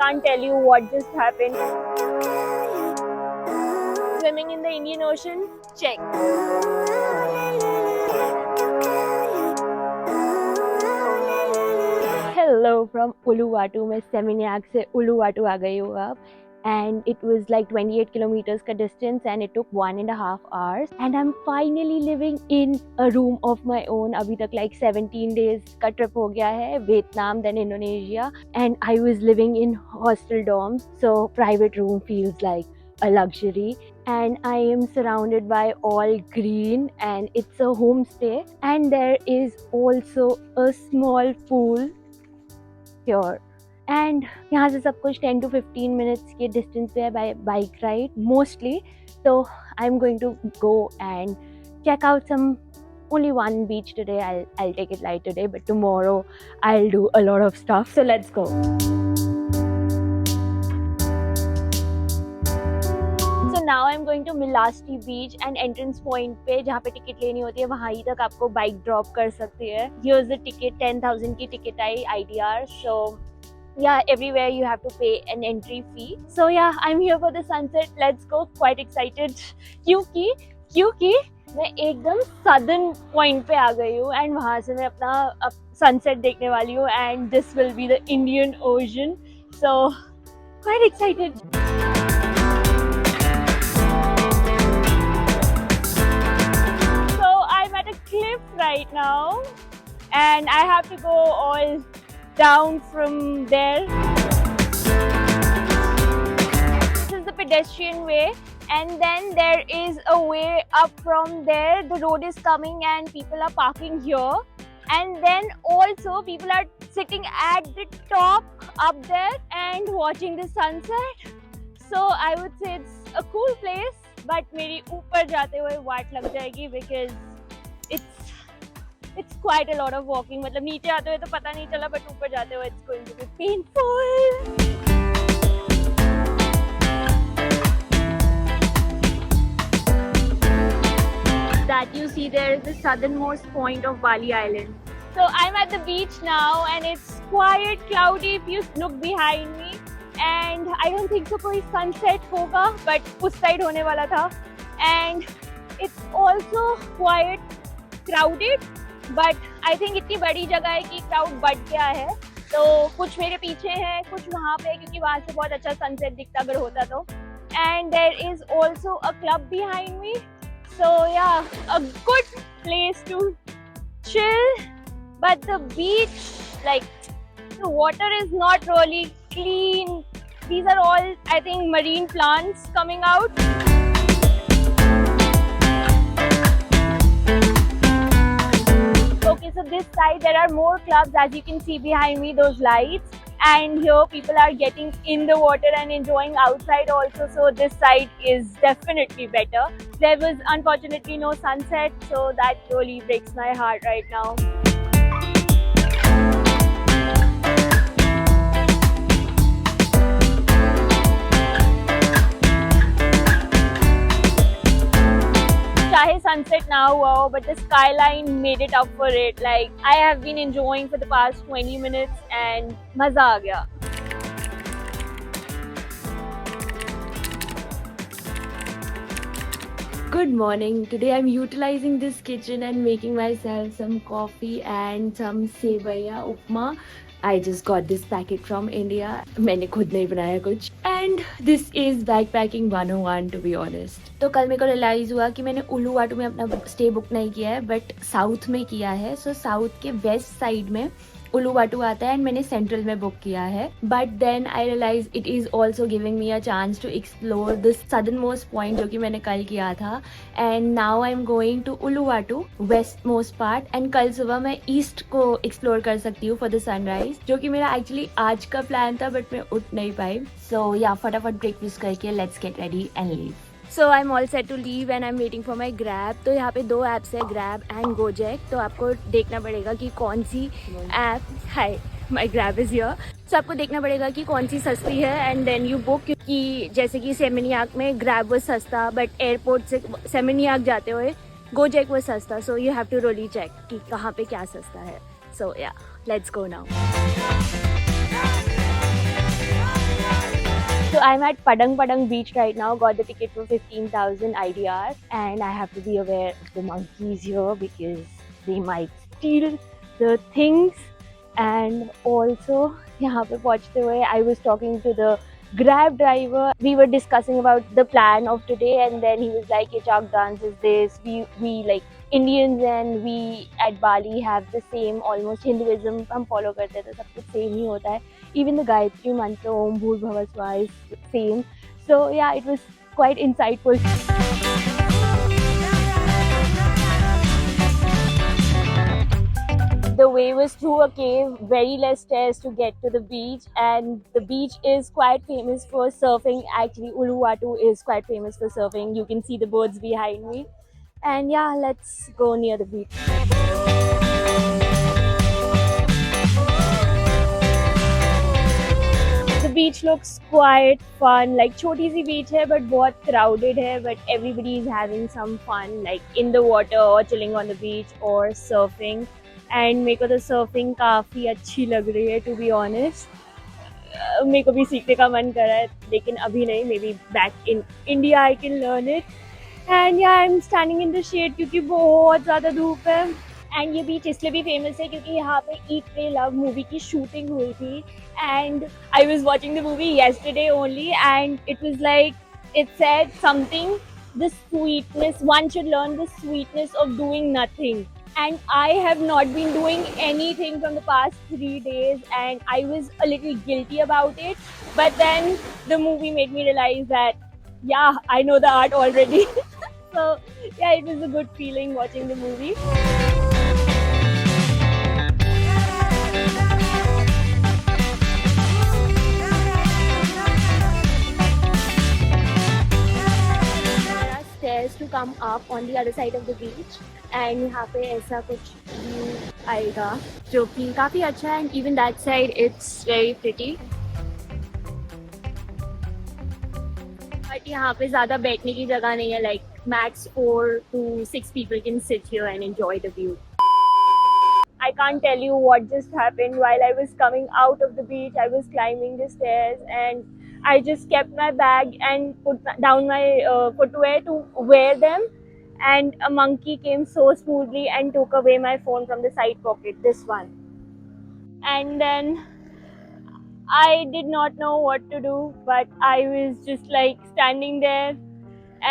can't tell you what just happened. Swimming in the Indian Ocean, check. Hello from Uluwatu. मैं Seminyak से Uluwatu आ गई हूँ अब. And it was like 28 kilometers ka distance and it took 1.5 hours. And I'm finally living in a room of my own. Abhi tak like 17 days ka trip ho gaya hai. Vietnam, then Indonesia. And I was living in hostel dorms. So private room feels like a luxury. And I am surrounded by all green and it's a homestay. And there is also a small pool here. And यहाँ से सब कुछ 10 to 15 minutes के distance पे है bye bike ride mostly. तो I am going to go and check out some only one beach today. I'll take it light today, but tomorrow I'll do a lot of stuff. So let's go. So now I'm going to Melasti Beach and entrance point पे जहाँ पे ticket लेनी होती है वहाँ ही तक आपको bike drop कर सकती है. Here's the ticket, 10,000 की ticket I IDR. So yeah, everywhere you have to pay an entry fee. So yeah, I'm here for the sunset. Let's go. Quite excited. क्योंकि मैं एकदम southern point पे आ गई हूँ and वहाँ से मैं अपना sunset देखने वाली हूँ and this will be the Indian Ocean. So quite excited. So I'm at a cliff right now and I have to go all down from there. This is the pedestrian way and then there is a way up from there. The road is coming and people are parking here and then also people are sitting at the top up there and watching the sunset. So I would say it's a cool place but मेरी ऊपर जाते हुए वाट लग जाएगी because it's quite a lot of walking. मतलब नीचे आते हुए तो पता नहीं चला but ऊपर जाते हुए it's going to be painful. That you see there is the southernmost point of Bali Island. So I'm at the beach now and it's quite cloudy if you look behind me. And I don't think so कोई sunset होगा but उस side होने वाला था. And it's also quite crowded. But I think इतनी बड़ी जगह है कि क्राउड बढ़ गया है. तो कुछ मेरे पीछे हैं कुछ वहाँ पे क्योंकि वहाँ से बहुत अच्छा सनसेट दिखता अगर होता तो. And there is also a club behind me. So yeah a good place to chill. But the beach, like the water is not really clean. These are all I think marine plants coming out. Okay, so this side there are more clubs as you can see behind me, those lights, and here people are getting in the water and enjoying outside also. So this side is definitely better. There was unfortunately no sunset, so that really breaks my heart right now. चाहे sunset ना हुआ हो, but the skyline made it up for it. Like I have been enjoying for the past 20 minutes and मजा आ गया. Good morning. Today I'm utilizing this kitchen and making myself some coffee and some sevaiya upma. I just got this packet from India. मैंने खुद नहीं बनाया कुछ. And this is backpacking 101 to be honest. तो कल मेरे को रियलाइज हुआ कि मैंने उलुवाटू में अपना स्टे बुक नहीं किया है बट साउथ में किया है. सो साउथ के वेस्ट साइड में उलुवाटू आता है एंड मैंने सेंट्रल में बुक किया है. But then I realise it is also giving me a chance to explore this southern most point जो कि मैंने कल किया था. And now I am going to Uluwatu west most part and कल सुबह मैं ईस्ट को एक्सप्लोर कर सकती हूँ फॉर द सनराइज जो कि मेरा एक्चुअली आज का प्लान था बट मैं उठ नहीं पाई. सो या फटाफट ब्रेकफास्ट करके let's get ready and leave. So I am all set to leave and I am waiting for my Grab. तो यहाँ पे दो ऐप्स है ग्रैब एंड गोजेक. तो आपको देखना पड़ेगा कि कौन सी app hi my Grab is here. So आपको देखना पड़ेगा कि कौन सी सस्ती है एंड देन यू बुक. क्योंकि जैसे कि सेमिन्याक में ग्रैब वो सस्ता बट एयरपोर्ट से सेमिन्याक जाते हुए गोजेक वो सस्ता. So you have to really check कि कहाँ पे क्या सस्ता है. So yeah let's go now. I'm at Padang Padang Beach right now. Got the ticket for 15,000 IDR, and I have to be aware of the monkeys here because they might steal the things. And also, यहाँ पे पहुँचते हुए, I was talking to the Grab driver. We were discussing about the plan of today, and then he was like, "Kecak Dance is this. We like Indians and we at Bali have the same almost Hinduism हम follow करते थे, सब कुछ same ही होता है. Even the Gayatri mantra Om Bhur Bhuva Swaha is same. So yeah, it was quite insightful." The way was through a cave, very less stairs to get to the beach, and the beach is quite famous for surfing. Actually, Uluwatu is quite famous for surfing. You can see the birds behind me. And yeah, let's go near the beach. The beach looks quite fun. Like छोटी सी beach है, but बहुत crowded है. But everybody is having some fun, like in the water or chilling on the beach or surfing. And मेरे को तो surfing काफ़ी अच्छी लग रही है, टू बी ऑनेस्ट. मेरे को भी सीखने का मन कर रहा है, लेकिन अभी नहीं. Maybe back in India I can learn it. And yeah I am standing in the shade क्योंकि बहुत ज़्यादा धूप है. एंड ये बीच इसलिए भी फेमस है क्योंकि यहाँ पे ईट प्रे लव मूवी की शूटिंग हुई थी. And I was watching the movie yesterday only, and it was like it said something, the sweetness, one should learn the sweetness of doing nothing. And I have not been doing anything from the past 3 days, and I was a little guilty about it. But then the movie made me realize that, yeah, I know the art already. So yeah, it was a good feeling watching the movie. Stairs to come up on the other side of the beach, and यहाँ पे ऐसा कुछ view आएगा जो कि काफ़ी अच्छा है. And even that side it's very pretty. But यहाँ पे ज़्यादा बैठने की जगह नहीं है. Like max 4 to 6 people can sit here and enjoy the view. I can't tell you what just happened while I was coming out of the beach. I was climbing the stairs and I just kept my bag and put down my footwear to wear them, and a monkey came so smoothly and took away my phone from the side pocket, this one. And then I did not know what to do, but I was just like standing there,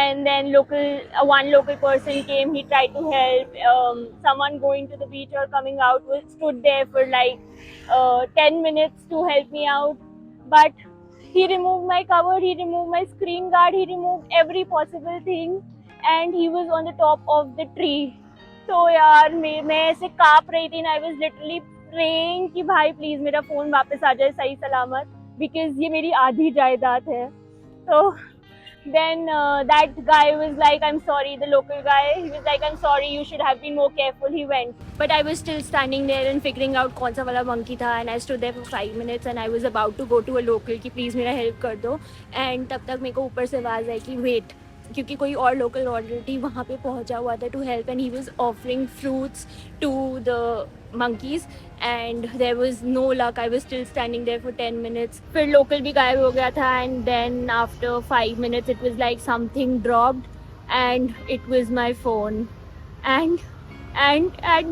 and then one local person came. He tried to help. Someone going to the beach or coming out stood there for like 10 minutes to help me out, but he removed my cover, he removed my screen guard, he removed every possible thing, and he was on the top of the tree. So यार मैं ऐसे काँप रही थी. I was literally praying कि भाई please मेरा phone वापस आ जाए सही सलामत, because ये मेरी आधी जायदाद है. So then that guy was like, "I'm sorry," the local guy, he was like, "I'm sorry, you should have been more careful." He went, but I was still standing there and figuring out कौन सा वाला monkey था. And I stood there for 5 minutes and I was about to go to a local कि please मेरा help कर दो. And तब तक मेरे को ऊपर से आवाज़ आई कि wait, क्योंकि कोई और लोकल ऑलरेडी वहाँ पे पहुँचा हुआ था to help, and he was offering fruits to the monkeys, and there was no luck. I was still standing there for 10 minutes. फिर लोकल भी गायब हो गया था, and then after 5 minutes it was like something dropped and it was my phone. And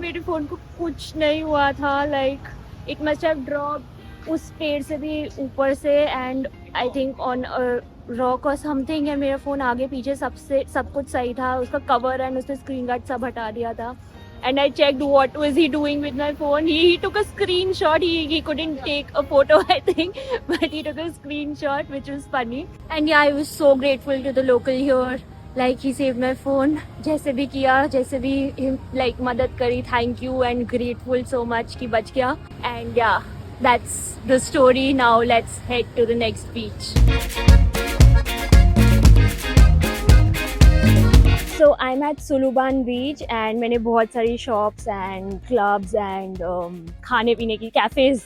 मेरे phone को कुछ नहीं हुआ था. Like it must have dropped उस पेड़ से भी ऊपर से, and I think on a rock or something. है मेरा फ़ोन आगे पीछे सब कुछ सही था. उसका कवर एंड उसने स्क्रीन गार्ड सब हटा दिया था. And I checked what was he doing with my phone. He took a screenshot. He couldn't take a photo, I think, but he took a screenshot, which was funny. And yeah, I was so grateful to the local here. Like he saved my phone. जैसे भी किया, जैसे भी like मदद करी. Thank you and grateful so much कि बच गया. And yeah, that's the story. Now let's head to the next beach. So I'm at Suluban Beach, and मैंने बहुत सारी shops and clubs and खाने पीने की cafes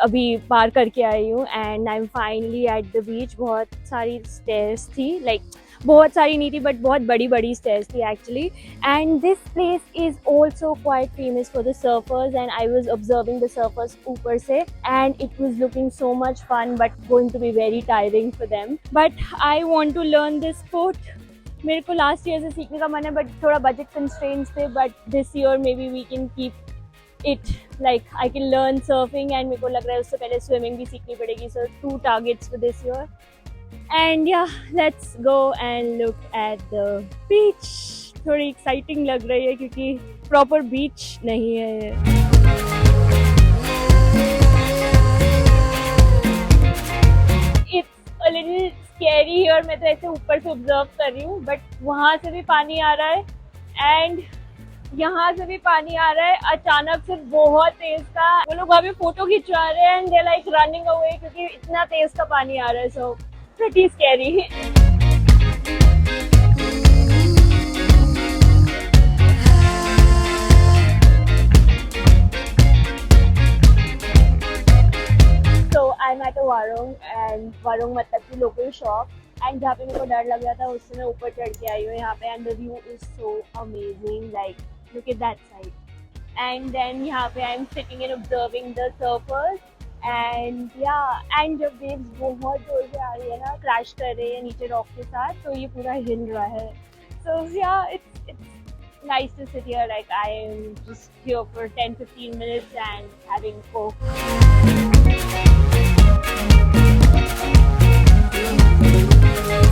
अभी पार करके आई हूँ and I M finally at the beach. बहुत सारी स्टेयर्स थी, लाइक बहुत सारी नहीं थी बट बहुत बड़ी बड़ी स्टेयर्स थी actually. And this place is also quite famous for the surfers and I was observing the surfers ऊपर से and it was looking so much fun but going to be very tiring for them. But I want to learn this sport. मेरे को last year से सीखने का मन है but थोड़ा बजट कंस्ट्रेंट्स थे. But this year maybe we can keep it, like I can learn surfing and मेरे को लग रहा है उससे पहले swimming भी सीखनी पड़ेगी. So 2 targets for this year and yeah, let's go and look at the beach. थोड़ी exciting लग रही है क्योंकि proper beach नहीं है. It's a little scary here. मैं तो ऐसे ऊपर से observe कर रही हूँ but वहाँ से भी पानी आ रहा है and यहाँ से भी पानी आ रहा है अचानक से बहुत तेज का. वो लोग वहाँ पे फोटो खिंचवा रहे हैं and they like running away क्योंकि इतना तेज का पानी आ रहा है. So pretty scary. So I'm at a warung and warung मतलब कि local shop. एंड जहाँ पे मेरे को डर लग रहा था उससे मैं ऊपर चढ़ के आई हूँ यहाँ पे. And the view is so amazing, like look at that side. And then यहाँ पे I am sitting and observing the surfers and yeah and जब वेव्स बहुत जोर से आ रही है ना, क्रैश कर रही है नीचे रॉक के साथ, तो ये पूरा हिल रहा है. So yeah it's nice to sit here. Like I am just here for 10-15 minutes and having Coke.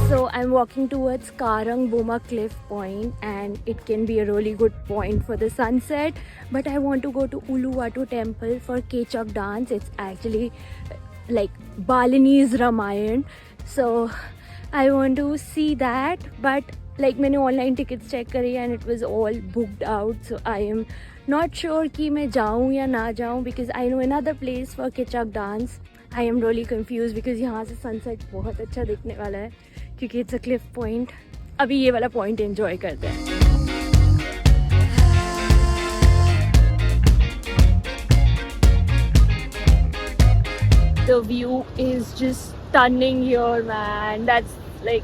So I'm walking towards Karang Boma cliff point and it can be a really good point for the sunset, but I want to go to Uluwatu temple for Kecak Dance. It's actually like Balinese Ramayan, so I want to see that. But like मैंने online tickets check करी and it was all booked out, so I am not sure कि मैं जाऊँ या ना जाऊँ because I know another place for Kecak Dance. I am really confused because यहाँ से sunset बहुत अच्छा दिखने वाला है क्योंकि it's a cliff point. अभी ये वाला point enjoy करते हैं. The view is just stunning here, man. That's like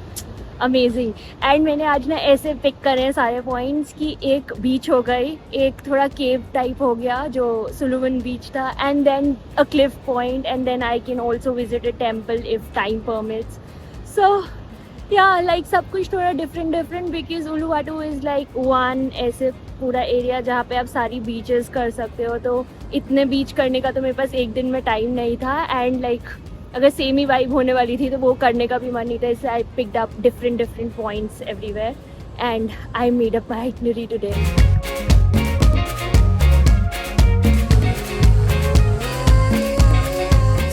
amazing. And मैंने आज ना ऐसे पिक करे हैं सारे पॉइंट्स कि एक बीच हो गई, एक थोड़ा केव टाइप हो गया जो सुलुवन बीच था, and then a cliff point, and then I can also visit a temple if time permits. So yeah like सब कुछ थोड़ा different because Uluwatu is like one ऐसे पूरा एरिया जहाँ पे आप सारी बीचेस कर सकते हो. तो इतने बीच करने का तो मेरे पास एक दिन में टाइम नहीं था एंड लाइक अगर सेम ही वाइब होने वाली थी तो वो करने का भी मन नहीं था. इससे I picked up different points everywhere and I made up my itinerary today.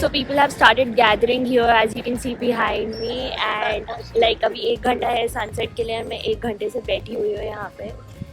So people have started gathering here as you can see behind me and like अभी 1 घंटा है सनसेट के लिए. मैं 1 घंटे से बैठी हुई हूँ यहाँ पे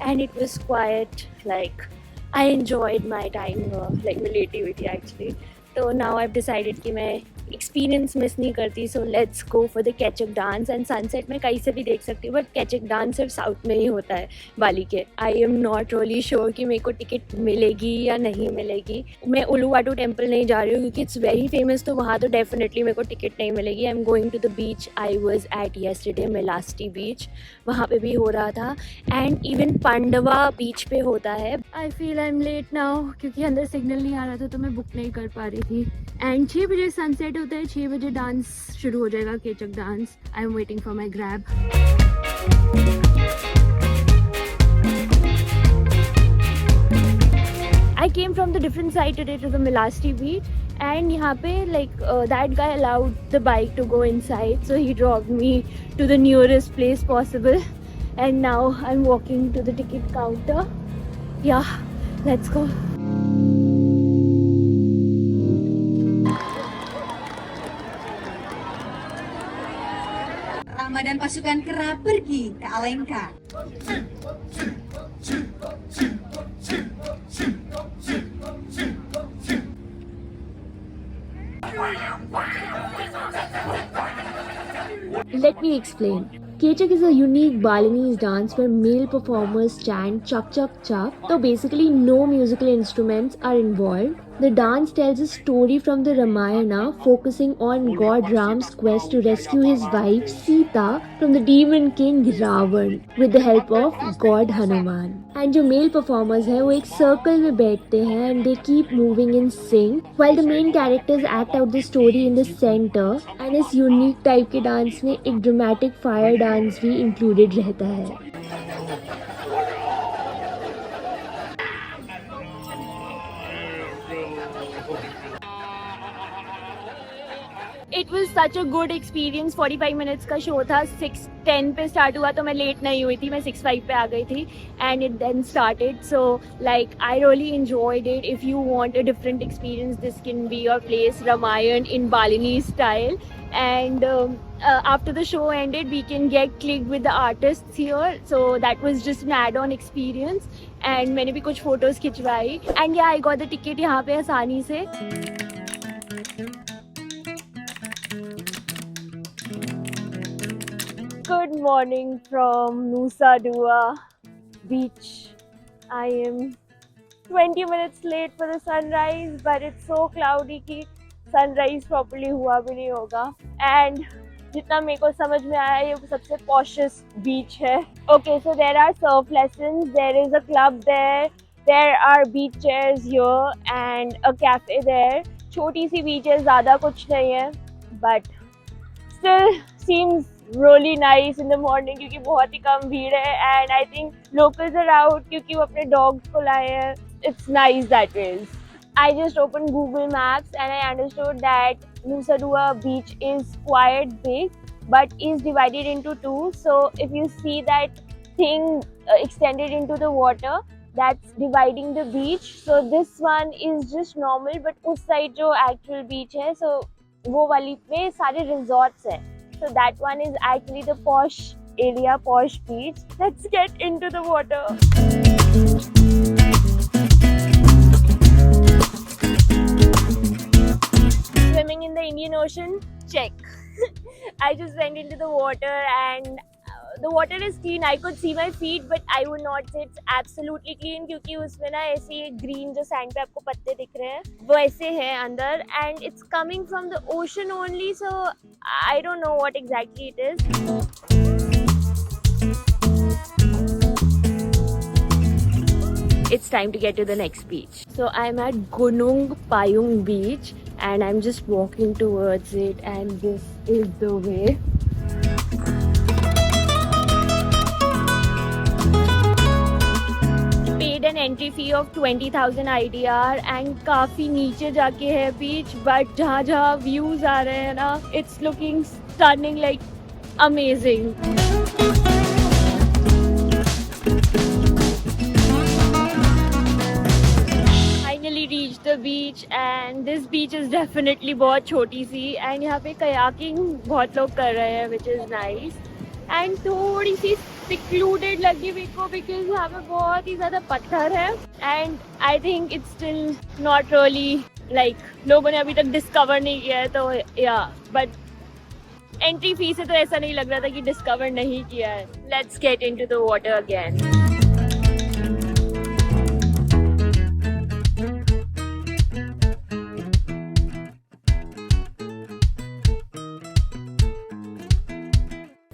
and it was quiet, like I enjoyed my time here, like मैं लेटी हुई थी actually. तो now I've decided कि मैं एक्सपीरियंस मिस नहीं करती. So let's go for the कैचक डांस. एंड सनसेट में कहीं से भी देख सकती हूँ बट कैचक डांस सिर्फ साउथ में ही होता है बाली के. I am not really sure कि मेरे को टिकट मिलेगी या नहीं मिलेगी. मैं उलुवाटू टेम्पल नहीं जा रही हूँ क्योंकि इट्स वेरी फेमस, तो वहाँ तो डेफिनेटली मेरे को टिकट नहीं मिलेगी. I am going to the beach I was at yesterday, Melasti beach, वहाँ पे भी हो रहा था. एंड इवन पांडवा बीच पे होता है. I feel I am late now क्योंकि अंदर सिग्नल नहीं आ रहा था तो मैं बुक नहीं कर पा रही थी. एंड 6 बजे सनसेट होता है, 6 बजे डांस शुरू हो जाएगा, केचक dance. I am waiting for my Grab. I came from the different side today to the Melasti beach and यहाँ पे like that guy allowed the bike to go inside, so he dropped me to the nearest place possible and now I am walking to the ticket counter. Yeah let's go. Dan pasukan kera pergi ke Alengka. Let me explain. Kecak is a unique Balinese dance where male performers chant chak chak chak. So basically no musical instruments are involved. The dance tells a story from the Ramayana, focusing on God Ram's quest to rescue his wife Sita from the demon king Ravan with the help of God Hanuman. And जो male performers हैं वो एक circle में बैठते हैं and they keep moving in sync while the main characters act out the story in the center. And इस unique type के dance में एक dramatic fire dance भी included रहता है. It was such a good experience. 45 minutes का show था. 6:10 पे स्टार्ट हुआ तो मैं लेट नहीं हुई थी. मैं 6:05 पे आ गई थी and it then started. So like I really enjoyed it. If you want a different experience, this can be your place. Ramayan in Balinese style. And after the show ended, we can get clicked with the artists here. So that was just an add-on experience. And मैंने भी कुछ photos खिंचवाई. And yeah, I got the ticket यहाँ पे आसानी से. Good morning from Nusa Dua Beach. I am 20 minutes late for the sunrise, but it's so cloudy कि sunrise properly हुआ भी नहीं होगा. And जितना मेरे को समझ में आया ये सबसे poshest beach है. Okay, so there are surf lessons. There is a club there. There are beach chairs here and a cafe there. छोटी सी beach है, ज़्यादा कुछ नहीं है, but still seems really nice in the morning क्योंकि बहुत ही कम भीड़ है and I think locals are out क्योंकि वो अपने dogs को लाए हैं. It's nice that way. I just opened Google Maps and I understood that Nusa Dua Beach is quite big but is divided into two. So if you see that thing extended into the water, that's dividing the beach. So this one is just normal but उस side जो actual beach है, so वो वाली में सारे resorts हैं. So that one is actually the posh area, posh beach. Let's get into the water. Swimming in the Indian Ocean? Check. I just went into the water and the water is clean. I could see my feet, but I would not say it's absolutely clean क्योंकि उसमें ना ऐसे green जो sand पे आपको पत्ते दिख रहे हैं वो ऐसे हैं अंदर and it's coming from the ocean only, so I don't know what exactly it is. It's time to get to the next beach. So I'm at Gunung Payung beach and I'm just walking towards it and this is the way. An entry fee of 20,000 IDR and काफी नीचे जाके है बीच but जहाँ views आ रहे हैं ना it's looking stunning, like amazing. Finally reached the beach and this beach is definitely बहुत छोटी सी and यहाँ पे kayaking बहुत लोग कर रहे हैं which is nice and थोड़ी सी secluded लगी मेरे को because यहाँ पे बहुत ही ज़्यादा पत्थर है and I think it's still not really like लोगों ने अभी तक discover नहीं किया है तो yeah, but entry fee से तो ऐसा नहीं लग रहा था कि discover नहीं किया है. Let's get into the water again.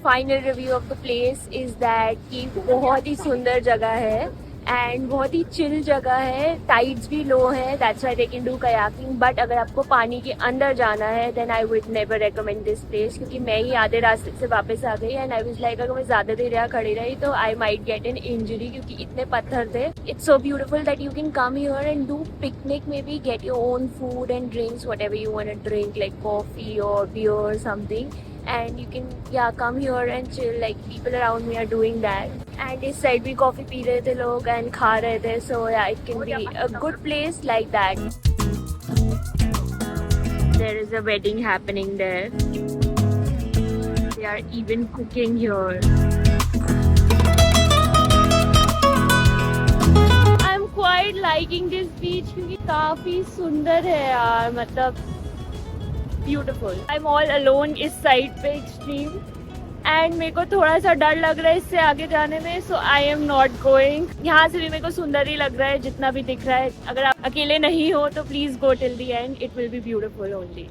Final review of the place is that कि बहुत ही सुंदर जगह है एंड बहुत ही चिल जगह है. टाइड्स भी लो है, that's why they can do kayaking. But अगर आपको पानी के अंदर जाना है then I would never recommend this place क्योंकि मैं ही आधे रास्ते से वापस आ गई एंड आई वाज लाइक अगर मैं ज़्यादा देर यहाँ खड़ी रही तो I might get an injury क्योंकि इतने पत्थर थे. It's so beautiful that you can come here and do picnic, maybe get your own food and drinks, whatever you want to drink like coffee और beer something. And you can come here and chill, like people around me are doing that. And इस side भी coffee P रहे थे लोग and खा रहे थे, so yeah, it can be a good place like that. There is a wedding happening there. They are even cooking here. I'm quite liking this beach क्योंकि काफी सुंदर है यार, मतलब beautiful. I'm all alone इस side पे extreme and मेरे को थोड़ा सा डर लग रहा है इससे आगे जाने में, सो आई एम नॉट गोइंग। यहाँ से भी मेरे को सुंदर ही लग रहा है जितना भी दिख रहा है। अगर आप अकेले नहीं हो तो please go till the end, it will be beautiful only.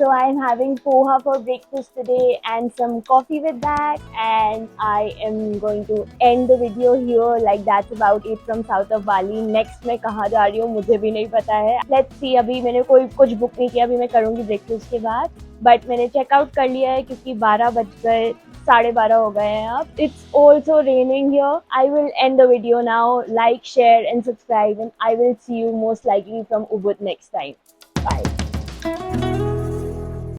So I'm having poha for breakfast today and some coffee with that, and I am going to end the video here. Like that's about it from South of Bali. Next मैं कहाँ जा रही हूँ मुझे भी नहीं पता है। Let's see, अभी मैंने कोई कुछ बुक नहीं किया, अभी मैं करूँगी ब्रेकफास्ट के बाद। बट मैंने चेकआउट कर लिया है क्योंकि 12 बज गए, 12:30 हो गए हैं अब। It's also raining here. I will end the video now. Like, share and subscribe, and I will see you most likely from Ubud next time. Bye.